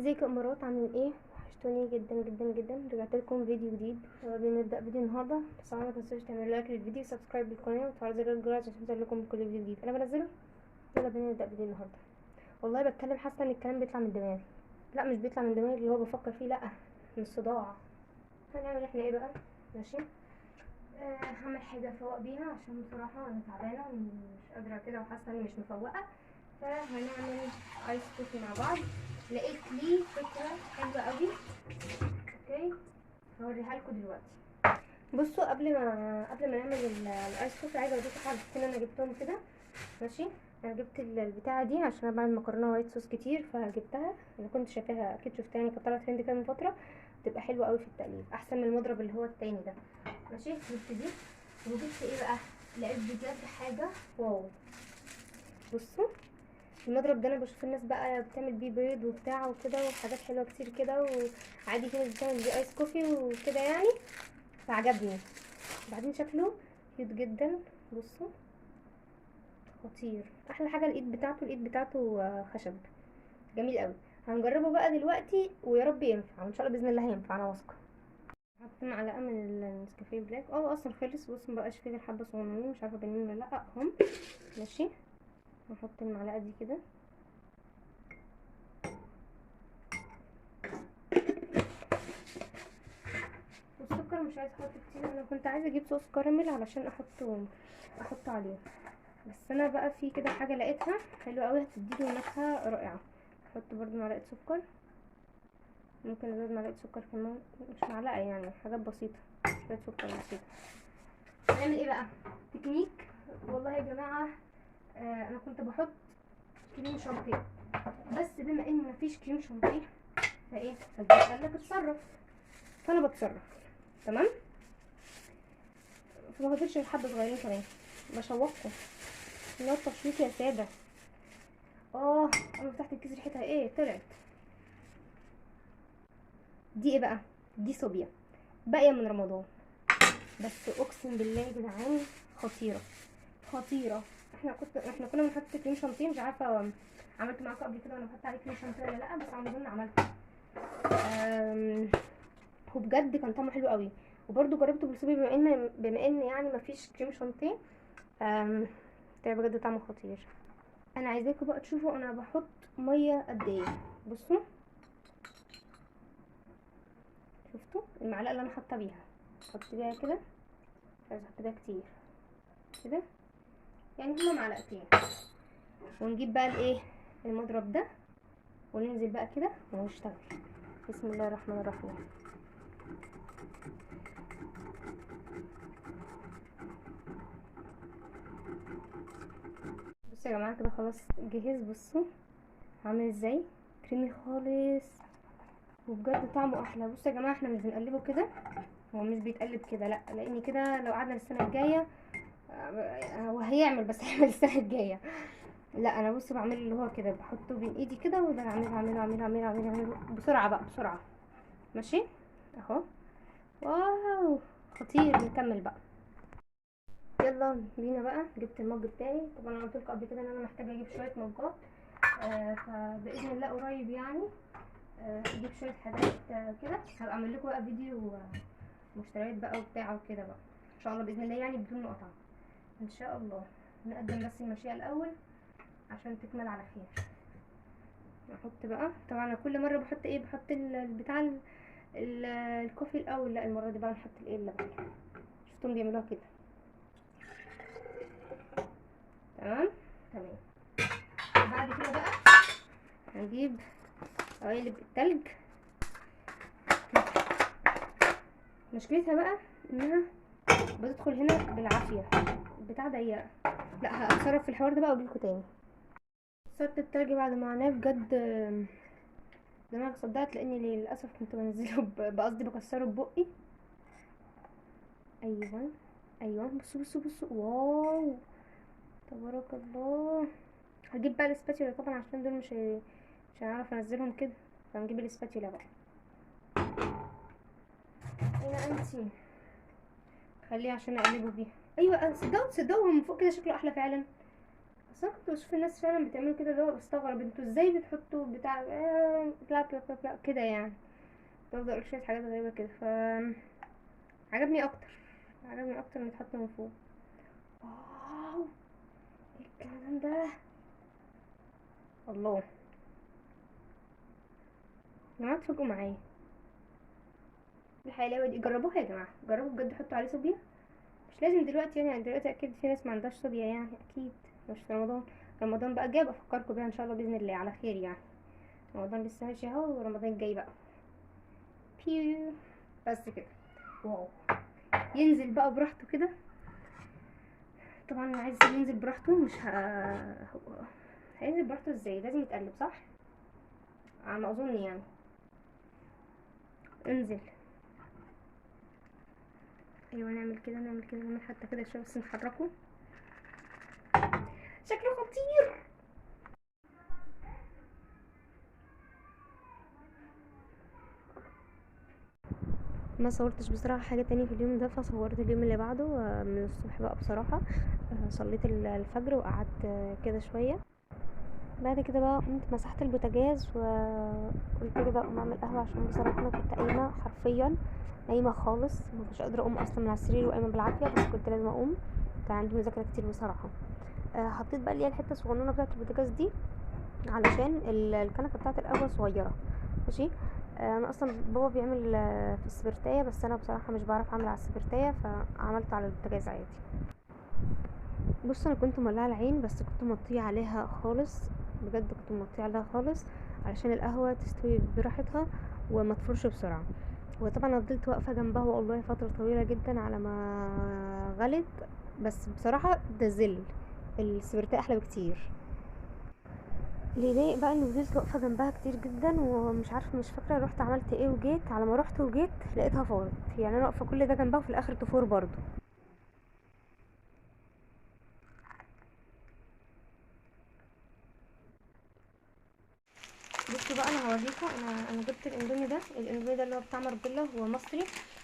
ازيكم يا امارات؟ عاملين ايه؟ وحشتوني جدا جدا جدا. رجعت لكم فيديو جديد. بنبدا فيديو النهارده، بس طبعا ما تنسوش تعملوا لايك للفيديو، سبسكرايب للقناه، وتفعلوا زر الجرس عشان يوصلكم كل فيديو جديد انا بنزله. يلا بينا نبدا فيديو النهارده. والله بتكلم حاسه ان الكلام بيطلع من دماغي. لا مش بيطلع من دماغي اللي هو بفكر فيه، لا من الصداع. هنعمل احنا ايه بقى؟ ماشي. هعمل حاجه افوق بيها عشان بصراحه انا تعبانه ومش قادره كده وحاسه اني مش مفوقه. فهنعمل ايس كوفي مع بعض. لقيت لي فكره حلوه قوي. اوكي، هوريها لكم دلوقتي. بصوا، قبل ما نعمل الايس كوفي، عايزه اوريكم حاجتين انا جبتهم كده. ماشي. انا جبت البتاعه دي عشان انا بعمل مكرونه وايت صوص كتير، فجبتها. انا كنت شايفاها، اكيد شفتها يعني، كانت طلعت ترند كده من فتره. بتبقى حلوه قوي في التقليب، احسن من المضرب اللي هو التاني ده. ماشي. جبت دي. وجبت ايه بقى؟ لقيت بجد حاجه واو. بصوا، المضرب ده انا بشوف الناس بقى بتعمل بيه بيض وبتاع وكده وحاجات حلوه كتير كده، وعادي في ناس بتعمل بيه ايس كوفي وكده يعني. فعجبني. بعدين شكله كيوت جدا. بصوا، خطير. احلى حاجه الايد بتاعته خشب. جميل قوي. هنجربه بقى دلوقتي ويا رب ينفع، وان شاء الله باذن الله هينفع، انا واثقه. حط معلقه من النسكافيه بلاك. اصلا خلص. بص، مبقاش فيه غير حبه صغننين، مش عارفه باينين ولا لا هم. ماشي. هحط المعلقه دي كده. والسكر مش عايزه احط كتير، انا كنت عايزه اجيب صوص كراميل علشان احط عليه. بس انا بقى في كده حاجه لقيتها حلوه قوي، هتديله نكهه رائعه. احط برضو معلقه سكر. ممكن ازود معلقه سكر كمان، مش معلقه يعني، حاجات بسيطه. شويه سكر بسيطه. هنعمل ايه بقى؟ تكنيك. والله يا جماعه، انا كنت بحط كريم شانتيه، بس بما ان مفيش كريم شانتيه فايه، قال لك اتصرف. فانا بتصرف. تمام. فما فضلش غير حبه صغيرين كمان. بشوقكم. اللي هو التشويق يا ساده. انا فتحت الكيس، ريحتها ايه طلعت. دي ايه بقى؟ دي صوبيا باقيه من رمضان، بس اقسم بالله يا جدعان خطيره. خطيره. احنا كنا بنحط كريم شانتيه، مش عارفه عملت معاكم قبل كده وانا بحط عليه كريم شانتيه ولا لا، بس على ما اظن عملته. وبجد كان طعمه حلو قوي. وبرده جربته بالصوبيا، بما ان يعني مفيش كريم شانتيه. طلع بجد طعمه خطير. انا عايزاكم بقى تشوفوا انا بحط ميه قد ايه. بصوا، شفتوا المعلقه اللي انا حاطه بيها؟ احط بيها كده، مش عايزه احط بيها كتير كده، يعني هما معلقتين. ونجيب بقى الايه، المضرب ده، وننزل بقى كده ونشتغل. بسم الله الرحمن الرحيم. بصوا يا جماعه، كده خلاص جهز. بصوا عامل ازاي، كريمي خالص، وبجد طعمه احلى. بصوا يا جماعه، احنا مش بنقلبه كده، هو مش بيتقلب كده، لا، لان كده لو قعدنا السنه الجايه هو هيعمل، بس هيعمل السنه الجايه. لا انا بصوا بعمل اللي هو كده، بحطه بين ايدي كده، وده اعمله بسرعه بقى، بسرعه. ماشي اهو. واو، خطير. نكمل بقى. يلا بينا بقى. جبت المج بتاعي. طبعا انا قلت لكم قبل كده ان انا محتاجه اجيب شويه مجات. فباذن الله قريب يعني اجيب شويه حاجات كده. هبقى اعمل لكم بقى فيديو مشتريات بقى وبتاع وكده بقى، ان شاء الله باذن الله يعني، بدون مقاطعه ان شاء الله. نقدم بس المشيئه الاول عشان تكمل على خير. نحط بقى، طبعا انا كل مره بحط ايه، بحط البتاع الكوفي الاول. لا المره دي بقى نحط الايه اللبن. شفتهم بيعملوها كده. تمام. تمام. بعد كده بقى هنجيب قوالب التلج. مشكلتها بقى انها بتدخل هنا بالعافيه، البتاع ضيقه. لا هتصرف في الحوار ده بقى واجيلكوا تاني. كسرت التلج بعد ما عملناه بجد. دماغي صدقت، لاني للاسف كنت بنزله بقصدي بكسره ببقي. ايوه ايوه. بصوا بصوا بصوا، واو، تبارك الله. هجيب بقى الاسباتيولا طبعا، عشان دول مش هنعرف انزلهم كده، فهنجيب الاسباتيولا بقى. اين انتي؟ خليه عشان اقلبه بيها. ايوه، تصدقوا هو من فوق كده شكله احلى فعلا. اصل انا كنت بشوف الناس فعلا بتعملوا كده، اللي هو بستغرب انتوا ازاي بتحطوا بتاع بلا بلا بلا بلا كده يعني. بفضل اقول شويه حاجات غريبه كده، ف عجبني اكتر، عجبني اكتر ان يتحط من فوق. واو، ايه الكلام ده، الله. يا جماعه تفاجئوا معايا الحلاوه دي، جربوها يا جماعه، جربوا بجد، حطوا عليه صوبيا. مش لازم دلوقتي يعني دلوقتي اكيد في ناس ما عندهاش صوبيا يعني، اكيد مش في رمضان. رمضان بقى جاي، بفكركم بيها ان شاء الله باذن الله على خير يعني. رمضان لسه ماشي اهو، ورمضان جاي بقى. بيو، بس كده. واو، ينزل بقى براحته كده. طبعا انا عايز ينزل براحته، مش هو هينزل براحته ازاي؟ لازم يتقلب صح، على ما اظن يعني. انزل. ايوه نعمل كده، نعمل كده، نعمل حتى كده شويه بس نحركه. شكله خطير. ما صورتش بصراحة حاجة تانية في اليوم ده، فصورت اليوم اللي بعده من الصبح بقى بصراحة. صليت الفجر وقعدت كده شوية. بعد كده بقى قمت مسحت البوتاجاز وقلت كده اقوم اعمل قهوة، عشان بصراحة انا كنت قايمة حرفيا، نايمة خالص، ما كنتش قادرة اقوم اصلا من على السرير، وقايمة بالعافية، بس كنت لازم اقوم، كان عندي مذاكرة كتير بصراحة. حطيت بقى اللي هي الحتة الصغنونة بتاعة البوتاجاز دي، علشان الكنكة بتاعة القهوة صغيرة. ماشي. انا اصلا بابا بيعمل في السبرتاية، بس انا بصراحة مش بعرف اعمل على السبرتاية، فعملت على البوتاجاز عادي. بص انا كنت مولعه العين، بس كنت مطيه عليها خالص، بجد كنت مطيه عليها خالص، علشان القهوه تستوي براحتها وما تفرش بسرعه. وطبعا انا فضلت واقفه جنبها والله فتره طويله جدا على ما غلت. بس بصراحه ده زل السبرتاي احلى بكتير. اللي يضايق بقى اني فضلت واقفه جنبها كتير جدا، ومش عارفه، مش فاكره رحت عملت ايه، وجيت على ما رحت وجيت لقيتها فارت، يعني انا واقفه كل ده جنبها وفي الاخر تفور برضو. بصوا بقى انا هوريكم، انا جبت الاندومي ده، الاندومي ده اللي هو بتاع مربيلا، هو مصري،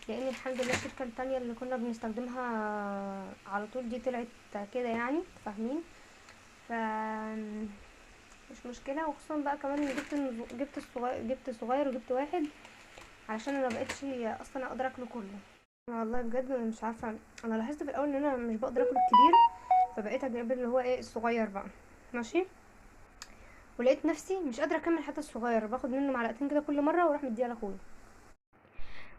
لان الحمد لله الشركه التانية اللي كنا بنستخدمها على طول دي طلعت كده يعني، فاهمين؟ ف مش مشكله، وخصوصا بقى كمان إني جبت الصغير وجبت واحد، علشان انا مبقتش اصلا اقدر اكله كله. والله بجد أنا مش عارفه، انا لاحظت في الاول ان انا مش بقدر اكل الكبير، فبقيت اجيب اللي هو ايه الصغير بقى. ماشي. ولقيت نفسي مش قادره اكمل حتى الصغير، باخد منه معلقتين كده كل مره واروح مديها لاخويا.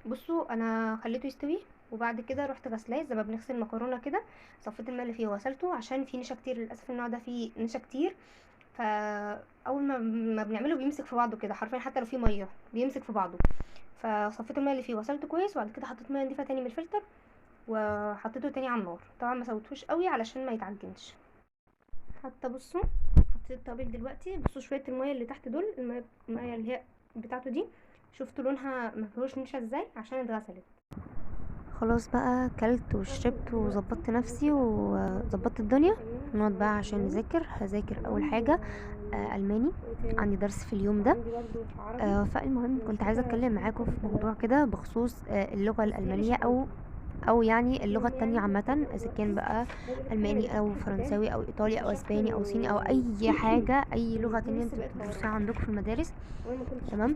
بصوا انا خليته يستوي، وبعد كده رحت غسلاه زي ما بنغسل مكرونه كده، صفيت الماء اللي فيه وغسلته عشان فيه نشا كتير، للاسف النوع ده فيه نشا كتير، فاول ما بنعمله بيمسك في بعضه كده حرفيا، حتى لو فيه ميه بيمسك في بعضه. فصفيت الماء اللي فيه وغسلته كويس، وبعد كده حطيت ميه نضيفه تاني من الفلتر، وحطيته تاني على النار، طبعا ما سويتهوش قوي علشان ما يتعجنش. حتى بصوا، حطيت التوابل دلوقتي، بصوا شويه الميه اللي تحت دول، الميه اللي هي بتاعته دي، شفتوا لونها ما فيهوش نشا ازاي عشان اتغسلت. خلاص بقى كلت وشربت وظبطت نفسي وظبطت الدنيا. نقعد بقى عشان هذاكر اول حاجه الماني، عندي درس في اليوم ده. فالمهم كنت عايزه اتكلم معاكم في موضوع كده بخصوص اللغه الالمانيه، او يعني اللغه التانية عامه، اذا كان بقى الماني او فرنساوي او ايطالي او اسباني او صيني او اي حاجه، اي لغه تانية انتوا بتدرسوها عندكم في المدارس. تمام.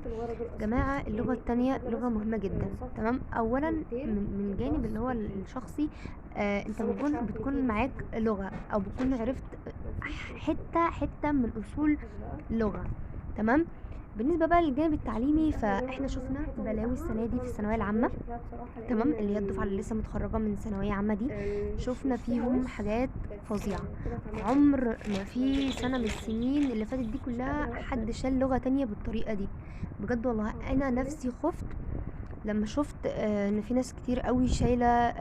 جماعه اللغه التانية لغه مهمه جدا. تمام. اولا من الجانب اللي هو الشخصي، انت بتكون معاك لغه، او بتكون عرفت حته من اصول لغه. تمام. بالنسبه بقى للجانب التعليمي، فاحنا شفنا بلاوي السنه دي في الثانويه العامه. تمام. اللي هي الدفعه اللي لسه متخرجه من ثانويه عامه دي، شفنا فيهم حاجات فظيعه. عمر ما في سنه من السنين اللي فاتت دي كلها حد شال لغه تانية بالطريقه دي. بجد والله انا نفسي خفت لما شفت ان في ناس كتير قوي شايله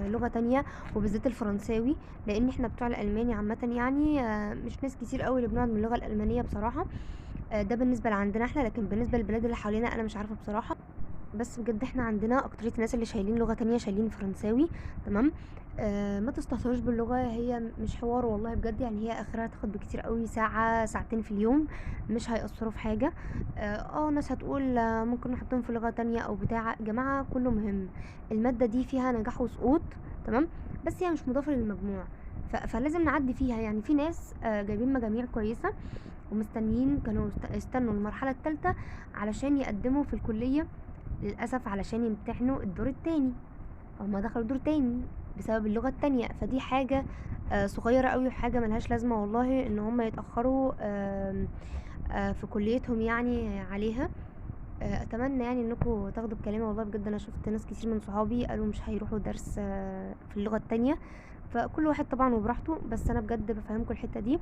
لغه تانية، وبالذات الفرنساوي، لان احنا بتوع الالماني عامه يعني مش ناس كتير قوي اللي بنقعد من اللغه الالمانيه بصراحه. ده بالنسبه لعندنا احنا، لكن بالنسبه للبلاد اللي حوالينا انا مش عارفه بصراحه. بس بجد احنا عندنا اكترية الناس اللي شايلين لغة تانية شايلين فرنساوي. تمام. ما تستهتروش باللغة، هي مش حوار والله بجد، يعني هي اخرها تاخد بكتير قوي ساعة ساعتين في اليوم، مش هيأثروا في حاجة. ناس هتقول ممكن نحطهم في لغة تانية او بتاع، جماعة كله مهم، المادة دي فيها نجاح وسقوط. تمام. بس هي مش مضافة للمجموع، فلازم نعدي فيها. يعني في ناس جايبين مجاميع كويسه ومستنيين، كانوا استنوا المرحله الثالثه علشان يقدموا في الكليه، للاسف علشان يمتحنوا الدور التاني، هما دخلوا دور تاني بسبب اللغة التانية. فدي حاجة صغيرة قوي، وحاجة ملهاش لازمة والله ان هما يتأخروا في كليتهم يعني عليها. اتمنى يعني انكم تاخدوا بكلامي، والله بجد انا شفت ناس كتير من صحابي قالوا مش هيروحوا درس في اللغة التانية. فكل واحد طبعا وبراحته، بس انا بجد بفهمكم الحتة دي،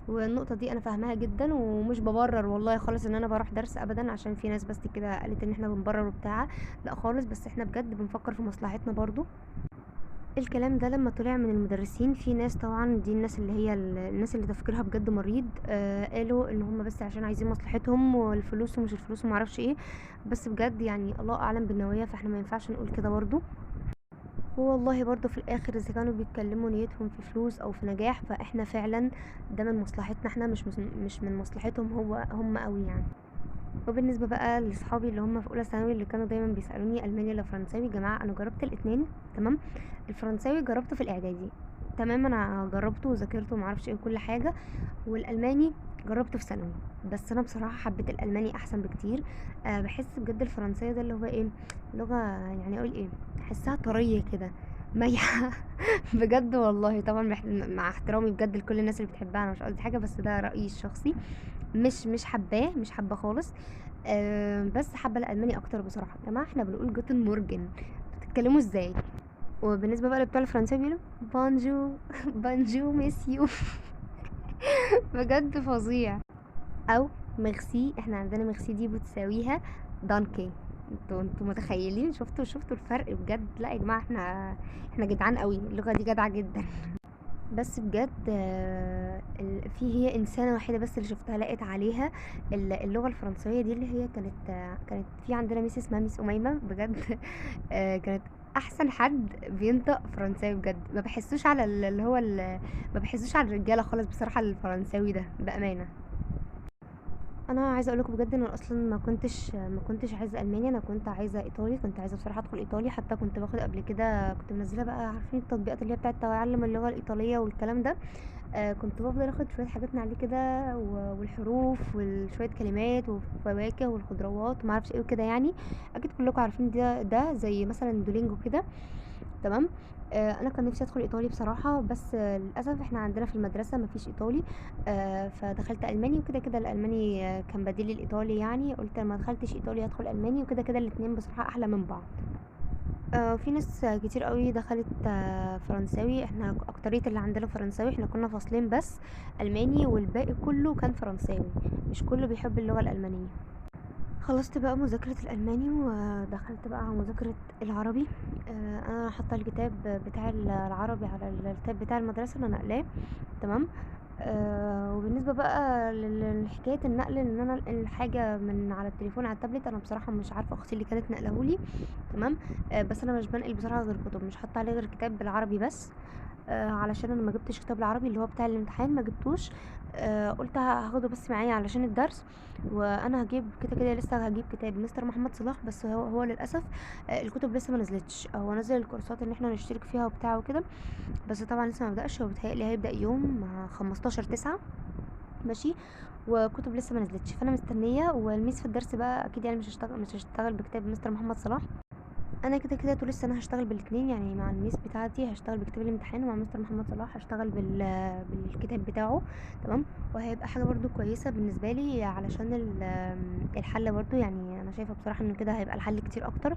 والنقطة دي انا فاهماها جدا، ومش ببرر والله خالص ان انا بروح درس ابدا عشان في ناس بس كده قالت ان احنا بنبرر وبتاع. لا خالص، بس احنا بجد بنفكر في مصلحتنا برضو. الكلام ده لما طلع من المدرسين، في ناس طبعا دي الناس اللي هي الناس اللي تفكيرها بجد مريض، قالوا ان هم بس عشان عايزين مصلحتهم والفلوس ومش الفلوس ومعرفش ايه. بس بجد يعني الله اعلم بالنوايا، فاحنا ما ينفعش نقول كده برضو. والله برضو في الاخر اذا كانوا بيتكلموا نيتهم في فلوس او في نجاح، فاحنا فعلا ده من مصلحتنا احنا، مش من مصلحتهم هم قوي يعني. وبالنسبه بقى لاصحابي اللي هم في اولى ثانوي اللي كانوا دايما بيسالوني الماني ولا فرنساوي، يا جماعه انا جربت الاتنين. تمام. الفرنساوي جربته في الاعدادي، تمام، انا جربته وذاكرته ومعرفش ايه وكل حاجه. والالماني جربته في ثانوي، بس انا بصراحه حبيت الالماني احسن بكتير. بحس بجد الفرنساوي ده اللي هو ايه، لغه يعني اقول ايه، احسها طريه كده، ميحة. بجد والله طبعا مع احترامي بجد لكل الناس اللي بتحبها، انا مش قصدي حاجه، بس ده رايي الشخصي. مش حباه، مش حابه خالص. بس حابه الالماني اكتر بصراحه. يا جماعه احنا بنقول جوتن مورجن، بتتكلموا ازاي؟ وبالنسبه بقى لبتوع الفرنساوي بيقولوا بونجو. بونجو ميسيو. بجد فظيع. او ميرسي، احنا عندنا ميرسي دي بتساويها دانكي. انتوا متخيلين؟ شفتوا الفرق بجد؟ لا يا جماعه، احنا جدعان قوي، اللغه دي جدعه جدا. بس بجد في هي انسانه وحيده بس اللي شفتها لقيت عليها اللغه الفرنسويه دي، اللي هي كانت في عندنا ميس اسمها ميس اميمه بجد. كانت احسن حد بينطق فرنساوي بجد. ما بحسوش على ما بحسوش على الرجاله خالص بصراحه الفرنساوي ده بامانه. انا عايزه اقول لكم بجد ان انا اصلا ما كنتش عايزه المانيا، انا كنت عايزه ايطالي، كنت عايزه بصراحه ادخل ايطالي. حتى كنت باخد قبل كده، كنت منزله بقى عارفين التطبيقات اللي هي بتاعه تعلم اللغه الايطاليه والكلام ده. كنت بفضل اخد شويه حاجات من عليه كده، والحروف وشويه كلمات وفواكه والخضروات وما اعرفش ايه وكده يعني. اكيد كلكم عارفين ده زي مثلا دولينجو كده. تمام. انا كان نفسي ادخل ايطالي بصراحه، بس للاسف احنا عندنا في المدرسه مفيش ايطالي. فدخلت الماني، وكده كده الالماني كان بديل للايطالي يعني. قلت لما دخلتش ايطالي ادخل الماني، وكده كده الاتنين بصراحه احلى من بعض. في ناس كتير قوي دخلت فرنساوي. احنا اكترية اللي عندنا فرنساوي، احنا كنا فصلين بس الماني، والباقي كله كان فرنساوي، مش كله بيحب اللغة الالمانية. خلصت بقى مذاكرة الألماني ودخلت بقى على مذاكرة العربي. أنا حاطة الكتاب بتاع العربي على الكتاب بتاع المدرسة اللي أنا نقلاه. تمام. وبالنسبة بقى لحكاية النقل، ان انا انقل حاجة من على التليفون على التابلت، انا بصراحة مش عارفة اختي اللي كانت نقلهولي. تمام. بس انا مش بنقل بصراحة غير كتب، مش حاطة عليه غير كتاب بالعربي بس. علشان انا ما جبتش كتاب العربي اللي هو بتاع الامتحان، ما جبتوش. قلت هاخده بس معايا علشان الدرس. وانا هجيب كده كده، لسه هجيب كتاب مستر محمد صلاح، بس هو للاسف الكتب لسه ما نزلتش. هو نزل الكورسات ان احنا نشترك فيها وبتاع وكده، بس طبعا لسه ما بدأش. هو بيتهيألي هيبدأ يوم 15/9. ماشي. وكتب لسه ما نزلتش، فانا مستنيه. والميس في الدرس بقى اكيد يعني مش هشتغل بكتاب مستر محمد صلاح. انا كده كده طول السنه هشتغل بالاتنين يعني. مع الميس بتاعتي هشتغل بكتاب الامتحان، ومع مستر محمد صلاح هشتغل بالكتاب بتاعه. تمام. وهيبقى حاجه برضو كويسه بالنسبه لي علشان الحل برضو يعني. انا شايفه بصراحه انه كده هيبقى الحل كتير اكتر.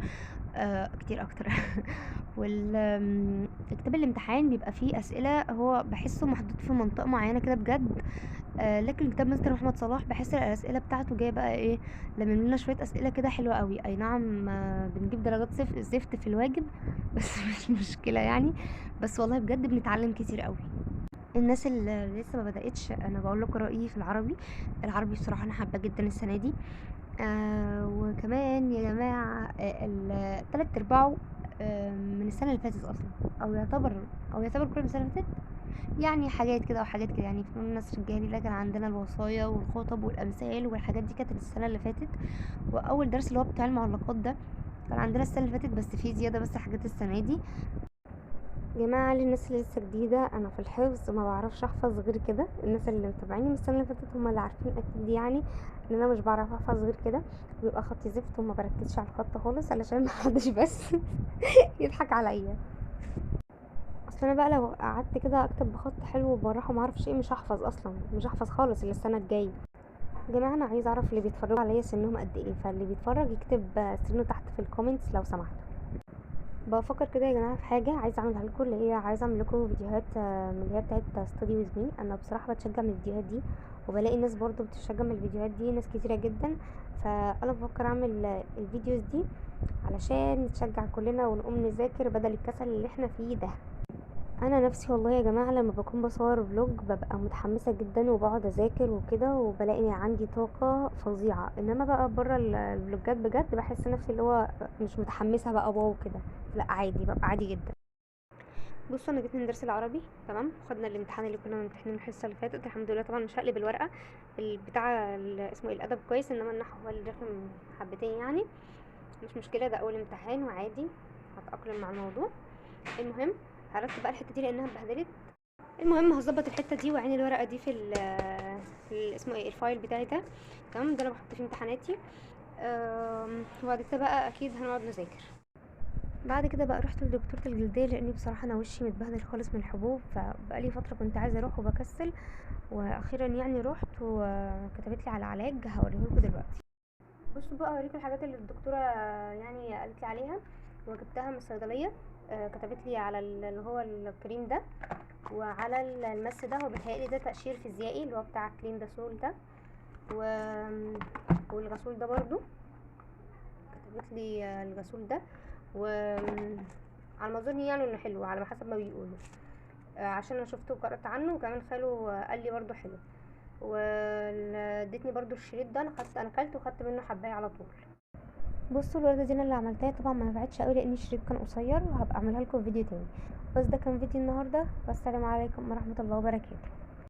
كتير اكتر. كتاب الامتحان بيبقى فيه اسئله هو بحسه محدود في منطقه معينه كده بجد. لكن كتاب مستر محمد صلاح بحس الاسئله بتاعته جايه بقى ايه، لمم لنا شويه اسئله كده حلوه قوي. اي نعم، بنجيب درجات زفت في الواجب. بس مش مشكله يعني. بس والله بجد بنتعلم كتير قوي. الناس اللي لسه ما بدأتش، انا بقول لكم رأيي في العربي. العربي بصراحة انا حابة جدا السنة دي. وكمان يا جماعة التلات ارباعه من السنة اللي فاتت اصلا، او يعتبر او يعتبر كل من السنة اللي فاتت. يعني حاجات كده وحاجات كده يعني. فنون النسر الجاهلي ده كان عندنا الوصايا والخطب والامثال والحاجات دي، كانت السنة اللي فاتت. واول درس اللي هو بتاع المعلقات ده كان عندنا السنة اللي فاتت، بس فيه زيادة بس حاجات السنة دي. جماعة للناس اللي لسه جديدة، انا في الحفظ ما بعرفش احفظ غير كده. الناس اللي متابعيني من السنة اللي فاتت هم اللي عارفين اكيد يعني ان انا مش بعرف احفظ غير كده. بيبقى خطي زفت وما بركزش على الخط خالص علشان محدش بس يضحك عليا. اصل انا بقى لو قعدت كده اكتب بخط حلو وبالراحة ما اعرفش ايه، مش هحفظ اصلا، مش هحفظ خالص الا السنة الجاية. يا جماعة انا عايزة اعرف اللي بيتفرجوا عليا سنهم قد ايه، فاللي بيتفرج يكتب سنه تحت في الكومنتس لو سمحتوا. بفكر كده يا جماعه في حاجه عايزه اعملها لكم، اللي هي عايزه اعمل لكم فيديوهات من اللي هي بتاعه ستادي ويز مي. انا بصراحه بتشجع من الفيديوهات دي، وبلاقي ناس برضو بتشجع من الفيديوهات دي، ناس كتيره جدا. فانا بفكر اعمل الفيديوز دي علشان نتشجع كلنا ونقوم نذاكر بدل الكسل اللي احنا فيه ده. انا نفسي والله يا جماعه لما بكون بصور فلوج ببقى متحمسه جدا وبقعد اذاكر وكده، وبلاقي إني عندي طاقه فظيعه. انما بقى بره الفلوجات بجد بحس نفسي اللي هو مش متحمسه بقى واو كده. لا عادي، ببقى عادي جدا. بصوا انا جيت من درس العربي تمام، خدنا الامتحان اللي كنا ممتحنين الحصه اللي فاتت الحمد لله. طبعا مش هقلب الورقه بتاع اسمه ايه الادب كويس، انما النحو هو اللي رخم حبتين يعني. مش مشكله، ده اول امتحان وعادي، هتاقلم مع الموضوع. المهم عرفت بقى الحته دي لانها اتبهدلت. المهم هظبط الحته دي وعين الورقه دي في اسمه ايه الفايل بتاعي ده تمام، ده انا بحط فيه امتحاناتي. وبعد كده بقى اكيد هنقعد نذاكر. بعد كده بقى رحت لدكتورة الجلدية لاني بصراحة انا وشي متبهدل خالص من الحبوب، فبقالي فترة كنت عايزة اروح وبكسل، واخيرا يعني رحت وكتبت لي على علاج هوريهولكوا دلوقتي. بصوا بقى اوريكم الحاجات اللي الدكتورة يعني قالت لي عليها وجبتها من الصيدلية. كتبت لي على اللي هو الكريم ده، وعلى المس ده، هو بيتهيألي ده تقشير فيزيائي اللي هو بتاع كلين ده سول ده، و... والغسول ده برضو كتبت لي الغسول ده. و على ما اظن يعني انه حلو على ما حسب ما بيقولوا، عشان انا شفته وقرأت عنه، وكمان خاله قال لي برضو حلو. وادتني برضو الشريط ده، انا اكلته وخدت منه حبايه على طول. بصوا الورده دي انا اللي عملتها، طبعا ما نفعتش قوي لان الشريط كان قصير، وهبقى اعملها لكم في فيديو تاني. بس ده كان فيديو النهارده، والسلام عليكم ورحمه الله وبركاته.